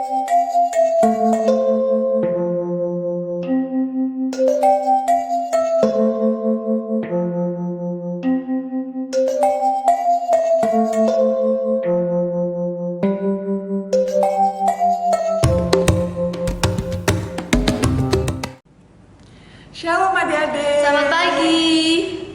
Shalom adik-adik. Selamat pagi.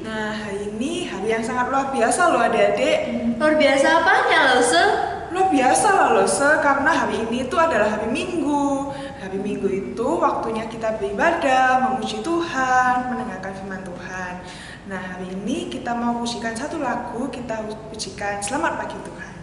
Nah, hari ini hari yang sangat luar biasa loh adik-adik. Luar biasa apanya, Lause? Luar biasa lah loh, karena hari ini itu adalah hari Minggu. Hari Minggu itu waktunya kita beribadah, memuji Tuhan, mendengarkan firman Tuhan. Nah, hari ini kita mau pujikan satu lagu, kita pujikan Selamat Pagi Tuhan.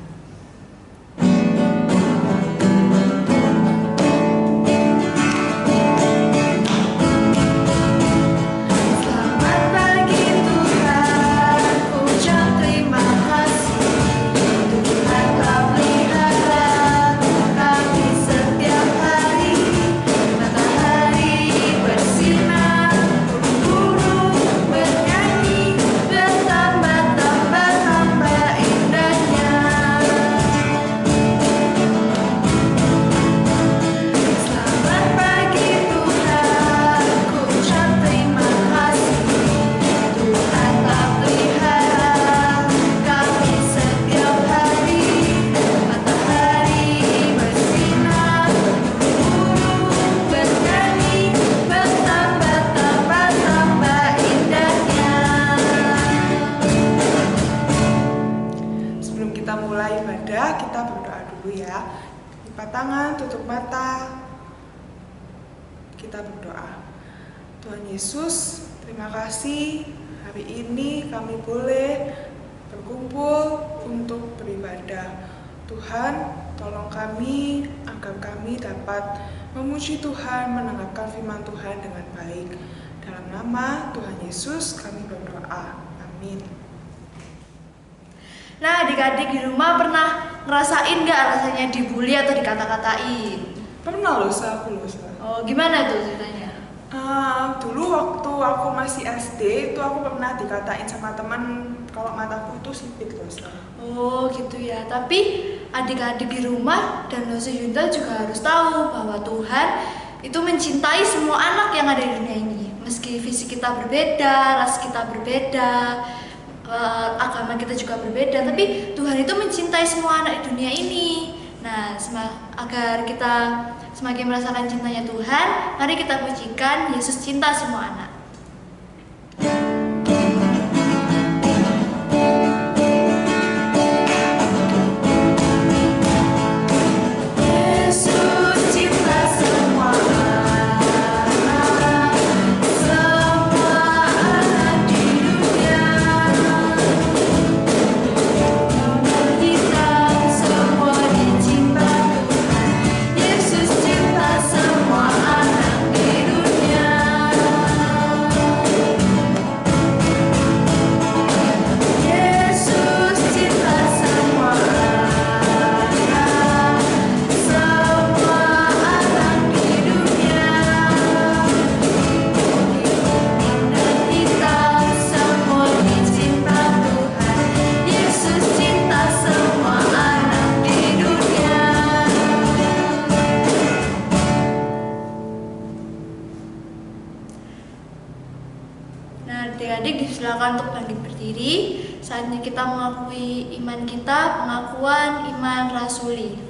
Kita berdoa dulu ya. Lipat tangan, tutup mata. Kita berdoa. Tuhan Yesus, terima kasih hari ini kami boleh berkumpul untuk beribadah. Tuhan, tolong kami agar kami dapat memuji Tuhan, mendengarkan firman Tuhan dengan baik. Dalam nama Tuhan Yesus kami berdoa. Amin. Nah, adik-adik di rumah pernah ngerasain gak rasanya dibully atau dikata-katain? Pernah loh, aku loh. Oh, gimana tuh ceritanya? Dulu waktu aku masih SD itu aku pernah dikatain sama teman kalau mataku itu sipit loh. Oh gitu ya, tapi adik-adik di rumah dan Lause Yunta juga harus tahu bahwa Tuhan itu mencintai semua anak yang ada di dunia ini. Meski fisik kita berbeda, ras kita berbeda, agama kita juga berbeda, tapi Tuhan itu mencintai semua anak di dunia ini. Nah, agar kita semakin merasakan cintanya Tuhan, mari kita pujikan Yesus cinta semua anak. Adik-adik disilakan untuk bangkit berdiri. Saatnya kita mengakui iman kita, pengakuan iman rasuli.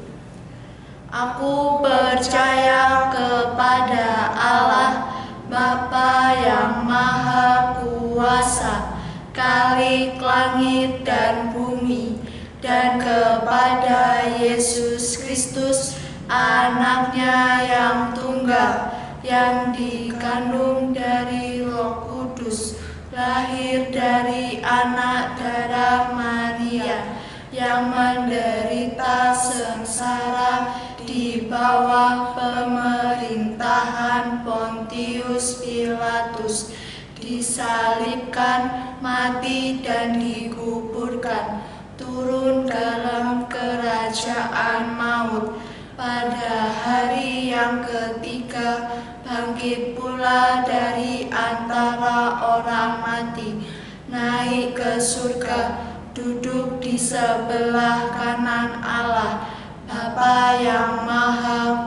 Aku percaya kepada Allah, Bapa yang Maha Kuasa, Khalik langit dan bumi, dan kepada Yesus Kristus, Anaknya yang tunggal, yang dikandung dari Roh Kudus, lahir dari anak darah Maria, yang menderita sengsara di bawah pemerintahan Pontius Pilatus, disalibkan, mati dan dikuburkan, turun dalam kerajaan maut, pada hari yang ketiga bangkit pula dari antara orang mati, naik ke surga, duduk di sebelah kanan Allah, Bapa yang Maha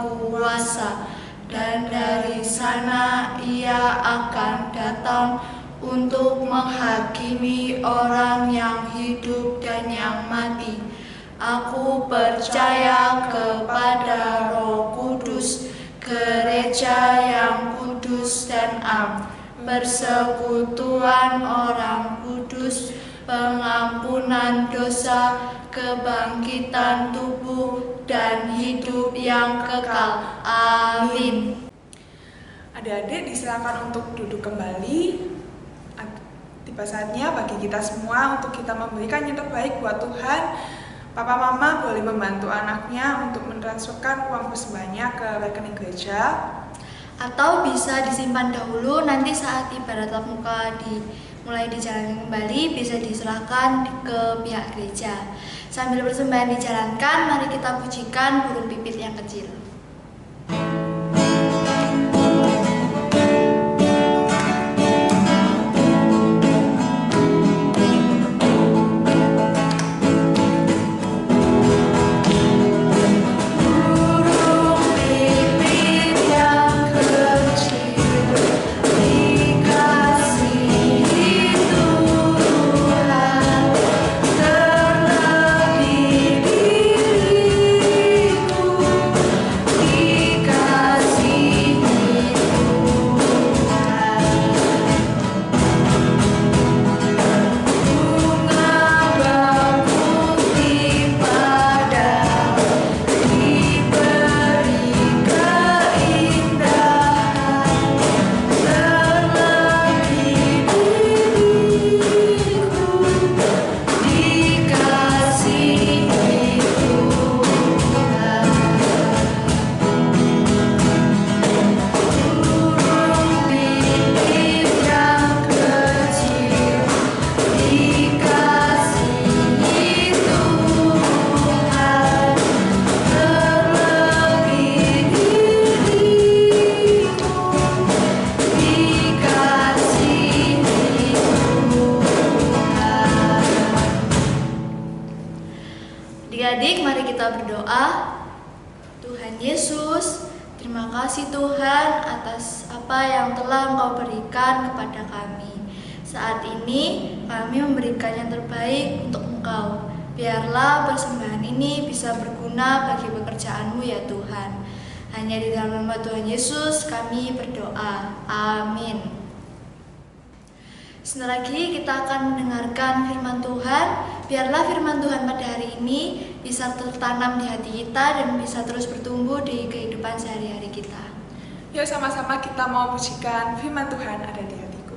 sana Ia akan datang untuk menghakimi orang yang hidup dan yang mati. Aku percaya kepada Roh Kudus, gereja yang kudus dan am, persekutuan orang kudus, pengampunan dosa, kebangkitan tubuh, dan hidup yang kekal. Amin. Adik-adik disilakan untuk duduk kembali. Tiba saatnya bagi kita semua untuk kita memberikan yang terbaik buat Tuhan. Papa Mama boleh membantu anaknya untuk mentransferkan uang persembahnya ke rekening gereja. Atau bisa disimpan dahulu, nanti saat ibadat tatap muka mulai dijalankan kembali bisa diserahkan ke pihak gereja. Sambil persembahan dijalankan, mari kita pujikan burung pipit yang kecil. Adik-adik, mari kita berdoa. Tuhan Yesus, terima kasih Tuhan atas apa yang telah Engkau berikan kepada kami. Saat ini kami memberikan yang terbaik untuk Engkau. Biarlah persembahan ini bisa berguna bagi pekerjaan-Mu ya Tuhan. Hanya di dalam nama Tuhan Yesus kami berdoa. Amin. Sebentar lagi kita akan mendengarkan firman Tuhan. Biarlah firman Tuhan pada hari ini bisa tertanam di hati kita dan bisa terus bertumbuh di kehidupan sehari-hari kita. Yuk sama-sama kita mau pujikan firman Tuhan ada di hatiku.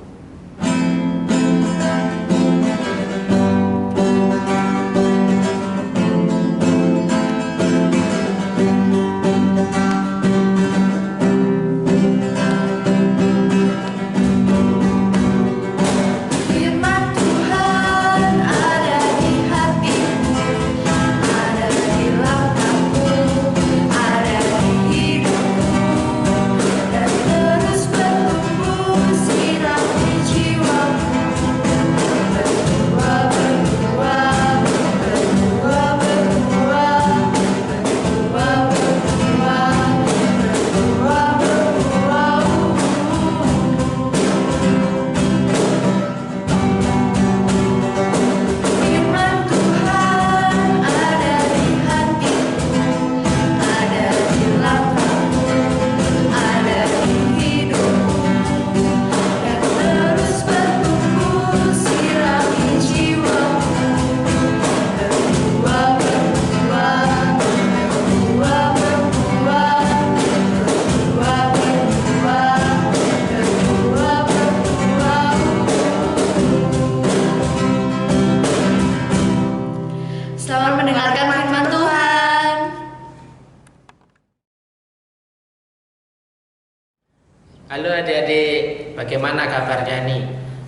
Halo adik-adik, bagaimana kabarnya nih?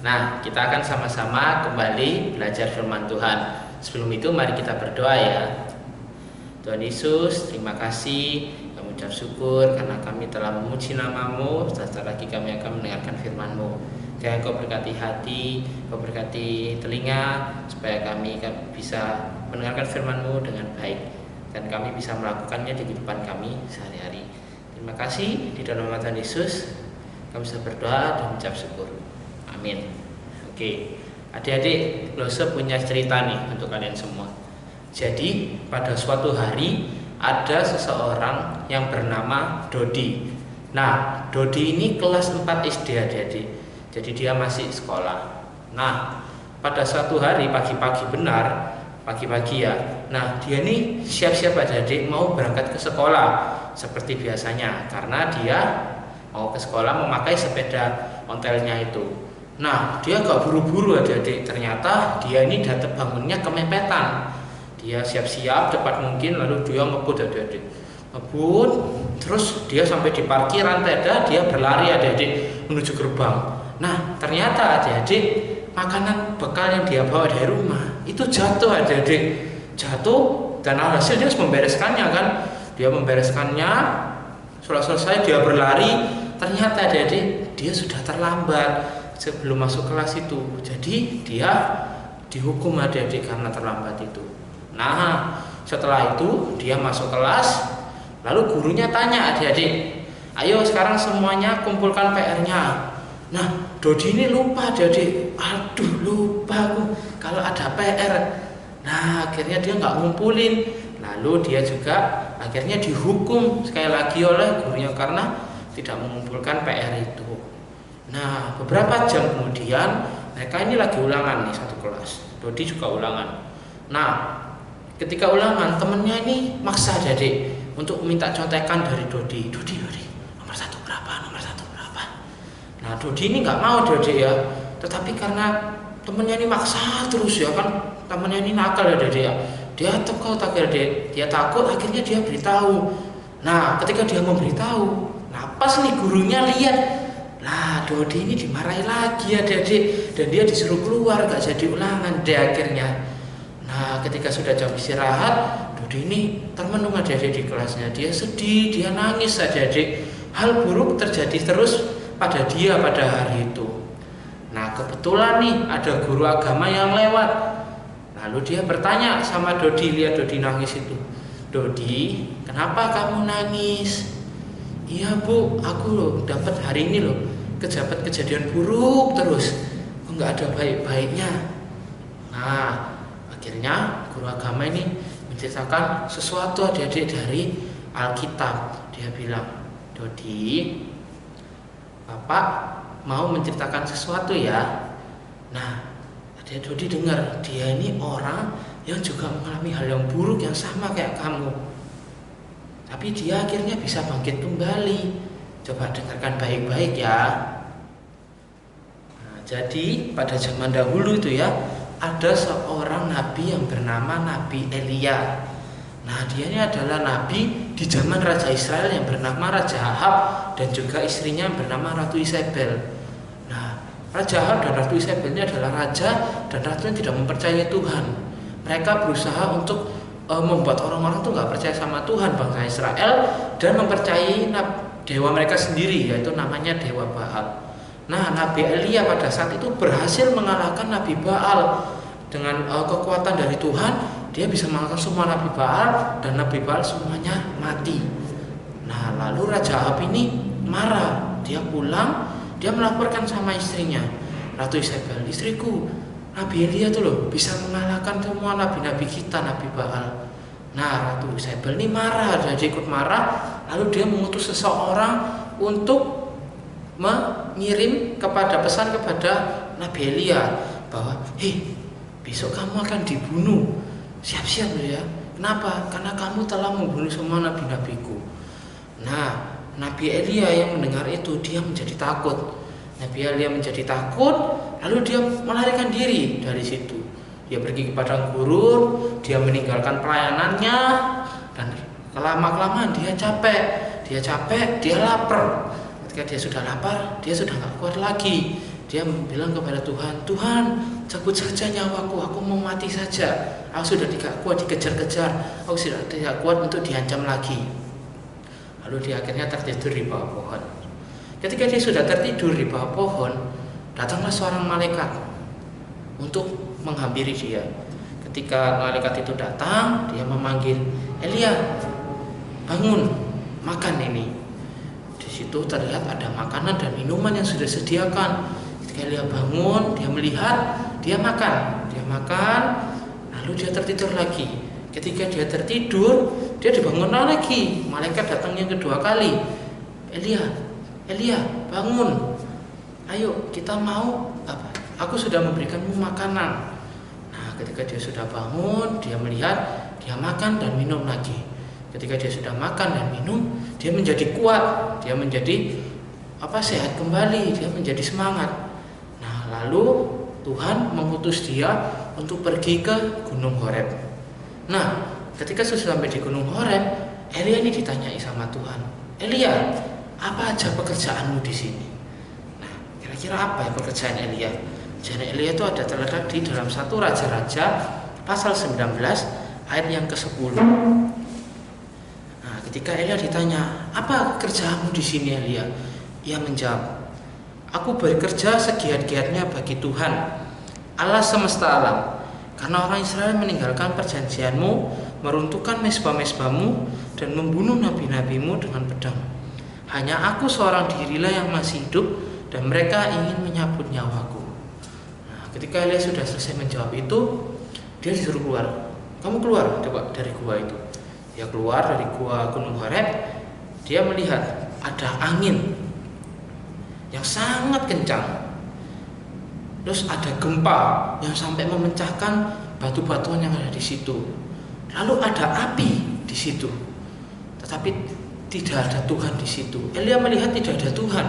Nah, kita akan sama-sama kembali belajar firman Tuhan. Sebelum itu mari kita berdoa ya. Tuhan Yesus, terima kasih, kami ucap syukur karena kami telah memuji nama-Mu. Sebentar lagi kami akan mendengarkan firman-Mu. Jangan Kau berkati hati, Kau berkati telinga, supaya kami bisa mendengarkan firman-Mu dengan baik dan kami bisa melakukannya di kehidupan kami sehari-hari. Terima kasih di dalam nama Tuhan Yesus. Kamu bisa berdoa dan mengucap syukur. Amin. Oke, adik-adik, Lose punya cerita nih untuk kalian semua. Jadi pada suatu hari ada seseorang yang bernama Dodi. Nah, Dodi ini kelas 4 SD adik-adik. Jadi dia masih sekolah. Nah, pada suatu hari pagi-pagi benar, pagi-pagi ya. Nah, dia nih siap-siap adik-adik mau berangkat ke sekolah seperti biasanya, karena dia mau ke sekolah memakai sepeda ontelnya itu. Nah, dia gak buru-buru adik-adik. Ternyata dia ini datang bangunnya kemepet. Dia siap-siap cepat mungkin, lalu dia ngebut adik-adik. Ngebut, terus dia sampai di parkiran tenda, dia berlari adik-adik menuju gerbang. Nah, ternyata adik-adik makanan bekal yang dia bawa dari rumah itu jatuh adik-adik. Jatuh, dan alhasil dia harus membereskannya kan. Dia membereskannya, setelah selesai dia berlari. Ternyata adik-adik dia sudah terlambat sebelum masuk kelas itu. Jadi dia dihukum adik-adik karena terlambat itu. Nah, setelah itu dia masuk kelas. Lalu gurunya tanya adik-adik, ayo sekarang semuanya kumpulkan PR-nya. Nah, Dodi ini lupa adik-adik. Aduh, lupa aku kalau ada PR. Nah, akhirnya dia nggak ngumpulin. Lalu dia juga akhirnya dihukum sekali lagi oleh gurunya karena tidak mengumpulkan PR itu. Nah, beberapa jam kemudian mereka ini lagi ulangan nih satu kelas. Dodi juga ulangan. Nah, ketika ulangan temennya ini maksa adik untuk minta contekan dari Dodi. Dodi, nomor 1 berapa? Nomor 1 berapa? Nah, Dodi ini nggak mau adik ya. Tetapi karena temennya ini maksa terus ya kan, temennya ini nakal ya adik ya. Dia takut akhirnya dia takut, akhirnya dia beritahu. Nah, ketika dia memberitahu, nah pas nih gurunya lihat, lah Dodi ini dimarahi lagi adik-adik, dan dia disuruh keluar, gak jadi ulangan deh akhirnya. Nah, ketika sudah jam istirahat, Dodi ini termenung adik-adik di kelasnya. Dia sedih, dia nangis adik-adik. Hal buruk terjadi terus pada dia pada hari itu. Nah, kebetulan nih ada guru agama yang lewat. Lalu dia bertanya sama Dodi, lihat Dodi nangis itu. Dodi, kenapa kamu nangis? Iya bu, aku loh dapat hari ini loh kejadian buruk terus, nggak ada baik-baiknya. Nah, akhirnya guru agama ini menceritakan sesuatu adik-adik dari Alkitab. Dia bilang, Dodi, Bapak mau menceritakan sesuatu ya. Nah, Dodi dengar, dia ini orang yang juga mengalami hal yang buruk yang sama kayak kamu. Tapi dia akhirnya bisa bangkit kembali. Coba dengarkan baik-baik ya. Nah, jadi pada zaman dahulu itu ya, ada seorang nabi yang bernama Nabi Elia. Nah, dia ini adalah nabi di zaman Raja Israel yang bernama Raja Ahab dan juga istrinya yang bernama Ratu Isabel. Raja Ahab dan Ratu Isabel ini adalah raja dan ratu yang tidak mempercayai Tuhan. Mereka berusaha untuk membuat orang-orang tuh nggak percaya sama Tuhan bangsa Israel dan mempercayai dewa mereka sendiri, yaitu namanya dewa Baal. Nah, Nabi Elia pada saat itu berhasil mengalahkan Nabi Baal dengan kekuatan dari Tuhan. Dia bisa mengalahkan semua Nabi Baal dan Nabi Baal semuanya mati. Nah, lalu Raja Ahab ini marah. Dia pulang. Dia melaporkan sama istrinya, Ratu Isabel, istriku, Nabi Elia tuh loh bisa mengalahkan semua nabi-nabi kita, Nabi Baal. Nah, Ratu Isabel ini marah, dia ikut marah. Lalu dia mengutus seseorang untuk mengirim pesan kepada Nabi Elia bahwa, besok kamu akan dibunuh, siap-siap ya. Kenapa? Karena kamu telah membunuh semua nabi-nabiku. Nah, Nabi Elia yang mendengar itu, dia menjadi takut. Nabi Elia menjadi takut, lalu dia melarikan diri dari situ. Dia pergi ke padang gurun, dia meninggalkan pelayanannya, dan lama-kelamaan dia capek, dia lapar. Ketika dia sudah lapar, dia sudah gak kuat lagi. Dia bilang kepada Tuhan, Tuhan, cabut saja nyawaku, aku mau mati saja. Aku sudah tidak kuat dikejar-kejar, aku sudah tidak kuat untuk diancam lagi. Lalu dia akhirnya tertidur di bawah pohon. Ketika dia sudah tertidur di bawah pohon, datanglah seorang malaikat untuk menghampiri dia. Ketika malaikat itu datang, dia memanggil, Elia, bangun, makan ini. situ terlihat ada makanan dan minuman yang sudah disediakan. Ketika Elia bangun, dia melihat, dia makan, lalu dia tertidur lagi. Ketika dia tertidur, dia dibangunkan lagi. Malaikat datang yang kedua kali. Elia, bangun. Ayo, kita mau apa? Aku sudah memberikanmu makanan. Nah, ketika dia sudah bangun, dia melihat, dia makan dan minum lagi. Ketika dia sudah makan dan minum, dia menjadi kuat, dia menjadi sehat kembali, dia menjadi semangat. Nah, lalu Tuhan mengutus dia untuk pergi ke Gunung Horeb. Nah, ketika sudah sampai di Gunung Horeb, Elia ini ditanyai sama Tuhan, Elia, apa aja pekerjaanmu di sini? Nah, kira-kira apa ya pekerjaan Elia? Pekerjaan Elia itu ada terletak di dalam 1 Raja-Raja pasal 19 ayat yang ke-10. Nah, ketika Elia ditanya, apa kerjaanmu di sini Elia? Ia menjawab, aku bekerja segiat-giatnya bagi Tuhan, Allah semesta alam. Karena orang Israel meninggalkan perjanjianmu, meruntuhkan mezbah-mezbahmu, dan membunuh nabi-nabimu dengan pedang. Hanya aku seorang dirilah yang masih hidup, dan mereka ingin menyabut nyawaku. Nah, ketika Elia sudah selesai menjawab itu, dia disuruh keluar. Kamu keluar coba dari gua itu. Dia keluar dari gua Gunung Horeb. Dia melihat ada angin yang sangat kencang. Terus ada gempa yang sampai memecahkan batu-batuan yang ada di situ. Lalu ada api di situ. Tetapi tidak ada Tuhan di situ. Elia melihat tidak ada Tuhan.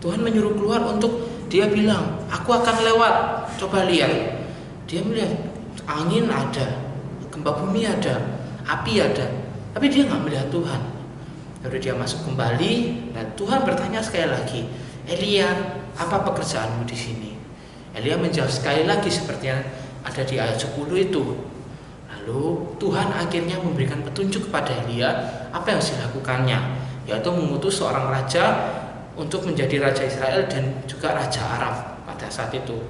Tuhan menyuruh keluar untuk dia bilang, aku akan lewat. Coba lihat. Dia melihat angin ada, gempa bumi ada, api ada. Tapi dia nggak melihat Tuhan. Lalu dia masuk kembali dan Tuhan bertanya sekali lagi, Elia, apa pekerjaanmu di sini? Elia menjawab sekali lagi seperti yang ada di ayat 10 itu. Lalu Tuhan akhirnya memberikan petunjuk kepada Elia apa yang harus dilakukannya, yaitu mengutus seorang raja untuk menjadi raja Israel dan juga raja Aram pada saat itu.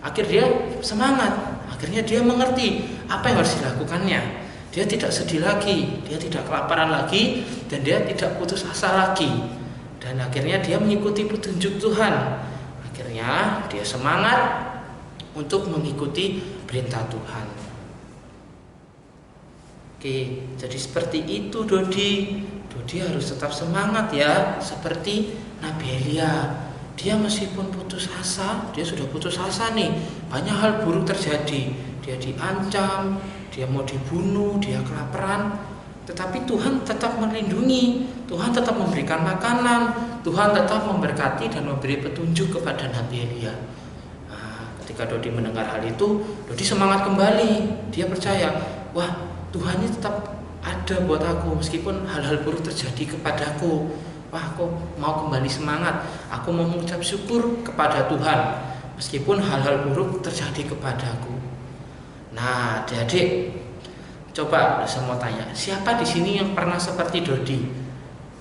Akhirnya dia semangat, akhirnya dia mengerti apa yang harus dilakukannya. Dia tidak sedih lagi, dia tidak kelaparan lagi, dan dia tidak putus asa lagi. Dan akhirnya dia mengikuti petunjuk Tuhan. Akhirnya dia semangat untuk mengikuti perintah Tuhan. Oke, jadi seperti itu Dodi harus tetap semangat ya, seperti Nabi Elia. Dia meskipun putus asa, dia sudah putus asa nih, banyak hal buruk terjadi. Dia diancam, dia mau dibunuh, dia kelaparan, tetapi Tuhan tetap melindungi, Tuhan tetap memberikan makanan, Tuhan tetap memberkati dan memberi petunjuk kepada Nabi Elia. Nah, ketika Dodi mendengar hal itu, Dodi semangat kembali. Dia percaya, wah, Tuhan ini tetap ada buat aku meskipun hal-hal buruk terjadi kepadaku. Wah, aku mau kembali semangat. Aku mau mengucap syukur kepada Tuhan meskipun hal-hal buruk terjadi kepadaku. Nah, adik-adik, coba saya mau tanya, siapa di sini yang pernah seperti Dodi?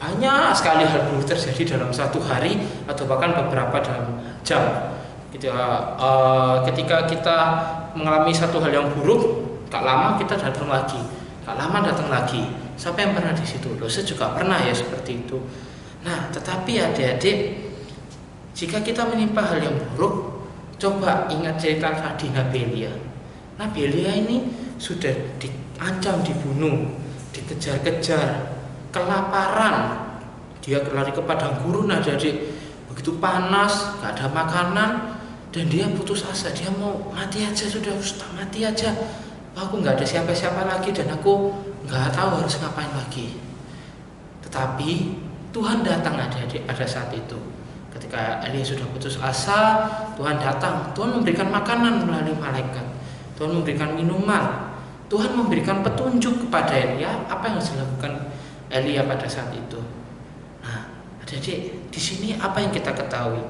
Banyak sekali hal buruk terjadi dalam satu hari atau bahkan beberapa dalam jam. Ketika kita mengalami satu hal yang buruk, tak lama kita datang lagi, tak lama datang lagi. Siapa yang pernah di situ? Saya juga pernah ya seperti itu. Nah, tetapi adik-adik, jika kita menimpa hal yang buruk, coba ingat cerita tadi Nabi Elia. Nabi Elia ini sudah diancam dibunuh, dikejar-kejar, kelaparan, dia lari ke padang gurun, adik-adik, begitu panas, gak ada makanan, dan dia putus asa, dia mau mati aja, sudah mati aja, aku gak ada siapa-siapa lagi dan aku gak tahu harus ngapain lagi. Tetapi Tuhan datang adik-adik pada saat itu. Ketika Elia sudah putus asa, Tuhan datang, Tuhan memberikan makanan melalui malaikat, Tuhan memberikan minuman, Tuhan memberikan petunjuk kepada Elia apa yang harus dilakukan Elia pada saat itu. Nah, adik-adik, di sini apa yang kita ketahui?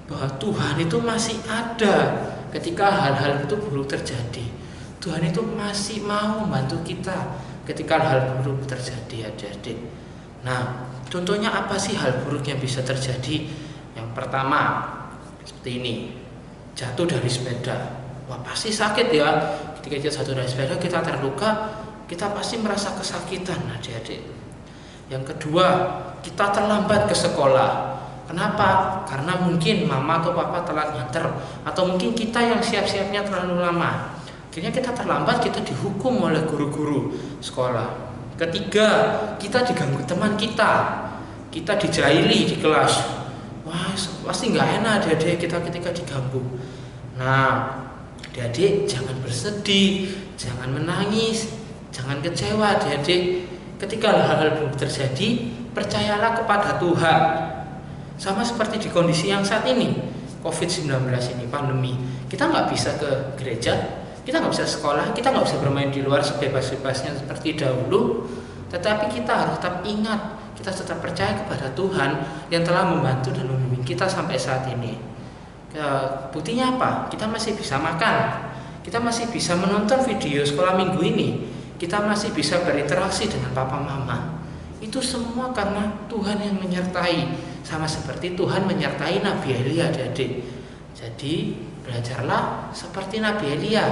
Bahwa Tuhan itu masih ada ketika hal-hal itu buruk terjadi. Tuhan itu masih mau membantu kita ketika hal buruk terjadi, adik-adik. Nah, contohnya apa sih hal buruk yang bisa terjadi? Yang pertama, seperti ini, jatuh dari sepeda. Wah, pasti sakit ya. Ketika kita jatuh dari sepeda, kita terluka, kita pasti merasa kesakitan, adik-adik. Yang kedua, kita terlambat ke sekolah. Kenapa? Karena mungkin mama atau papa telat nganter, atau mungkin kita yang siap-siapnya terlalu lama. Akhirnya kita terlambat, kita dihukum oleh guru-guru sekolah. Ketiga, kita diganggu teman kita dijahili di kelas. Wah, pasti nggak enak adik-adik kita ketika diganggu. Nah, adik-adik jangan bersedih, jangan menangis, jangan kecewa adik-adik. Ketika hal-hal buruk terjadi, percayalah kepada Tuhan. Sama seperti di kondisi yang saat ini, COVID-19 ini, pandemi. Kita nggak bisa ke gereja, kita nggak bisa sekolah, kita nggak bisa bermain di luar sebebas-bebasnya seperti dahulu. Tetapi kita harus tetap ingat, kita tetap percaya kepada Tuhan yang telah membantu dan membimbing kita sampai saat ini. Buktinya apa? Kita masih bisa makan, kita masih bisa menonton video sekolah minggu ini, kita masih bisa berinteraksi dengan papa mama. Itu semua karena Tuhan yang menyertai. Sama seperti Tuhan menyertai Nabi Elia adik-adik. Jadi belajarlah seperti Nabi Elia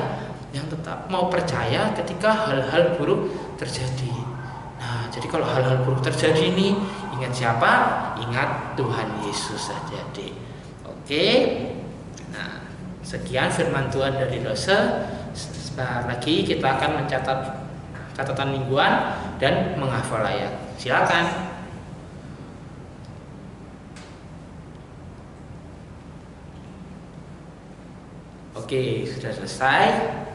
yang tetap mau percaya ketika hal-hal buruk terjadi. Nah, jadi kalau hal-hal buruk terjadi ini, ingat siapa? Ingat Tuhan Yesus adik-adik. Oke. Nah, sekian firman Tuhan dari Rose. Sebentar lagi kita akan mencatat catatan mingguan dan menghafal ayat. Silakan. Oke, sudah selesai.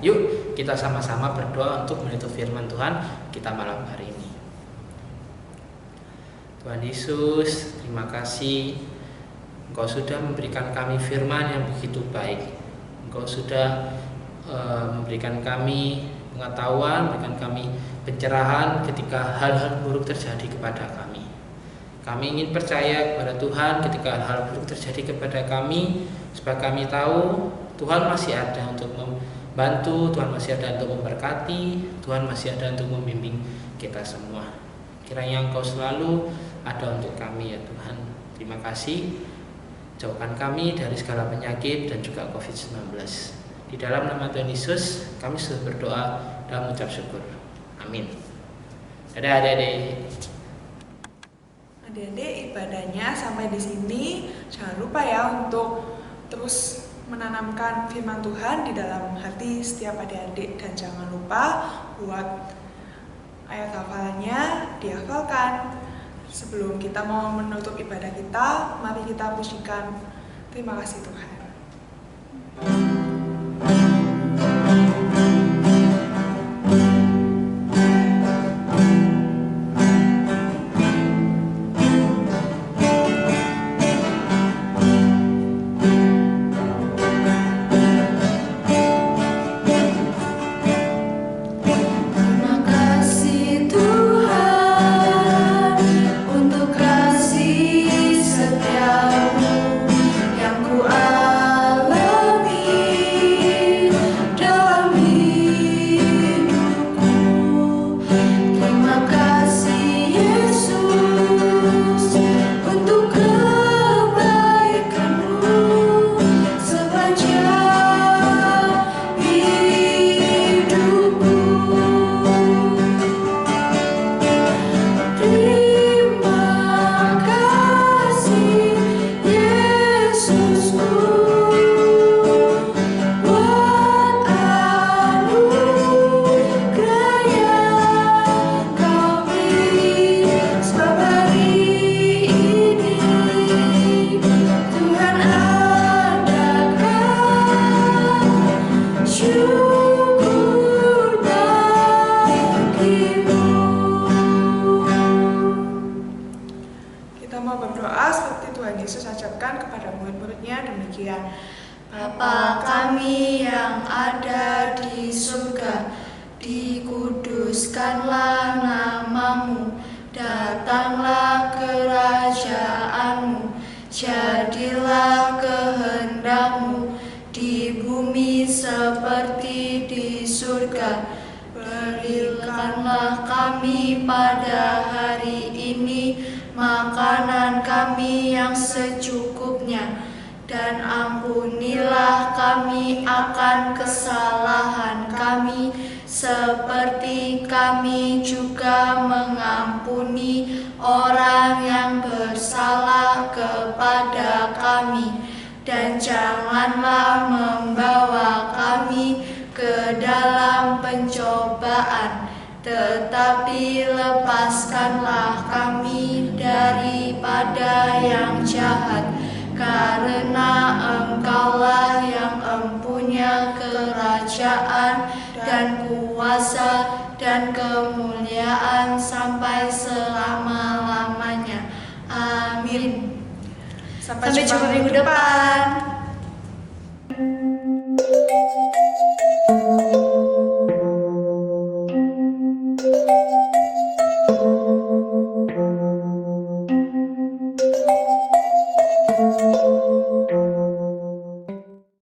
Yuk kita sama-sama berdoa untuk menutup firman Tuhan kita malam hari ini. Tuhan Yesus, terima kasih Engkau sudah memberikan kami firman yang begitu baik. Engkau sudah memberikan kami pengetahuan, memberikan kami pencerahan ketika hal-hal buruk terjadi kepada kami. Kami ingin percaya kepada Tuhan ketika hal buruk terjadi kepada kami, supaya kami tahu Tuhan masih ada untuk membantu, Tuhan masih ada untuk memberkati, Tuhan masih ada untuk membimbing kita semua. Kiranya Engkau selalu ada untuk kami ya Tuhan. Terima kasih. Jauhkan kami dari segala penyakit dan juga COVID-19. Di dalam nama Tuhan Yesus, kami sudah berdoa dan mengucap syukur. Amin. Dadah adik-adik. Adik-adik, ibadahnya sampai di sini. Jangan lupa ya untuk terus menanamkan firman Tuhan di dalam hati setiap adik-adik, dan jangan lupa buat ayat hafalannya dihafalkan. Sebelum kita mau menutup ibadah kita, mari kita pujikan terima kasih Tuhan. Bapa kami yang ada di surga, dikuduskanlah namamu, datanglah kerajaanmu, jadilah kehendakmu di bumi seperti di surga. Berikanlah kami pada hari ini makanan kami yang secukupnya, dan ampunilah kami akan kesalahan kami, seperti kami juga mengampuni orang yang bersalah kepada kami, dan janganlah membawa kami ke dalam pencobaan, tetapi lepaskanlah kami daripada yang jahat, karena Engkaulah yang empunya kerajaan dan kuasa dan kemuliaan sampai selama-lamanya. Amin. Sampai jumpa minggu depan.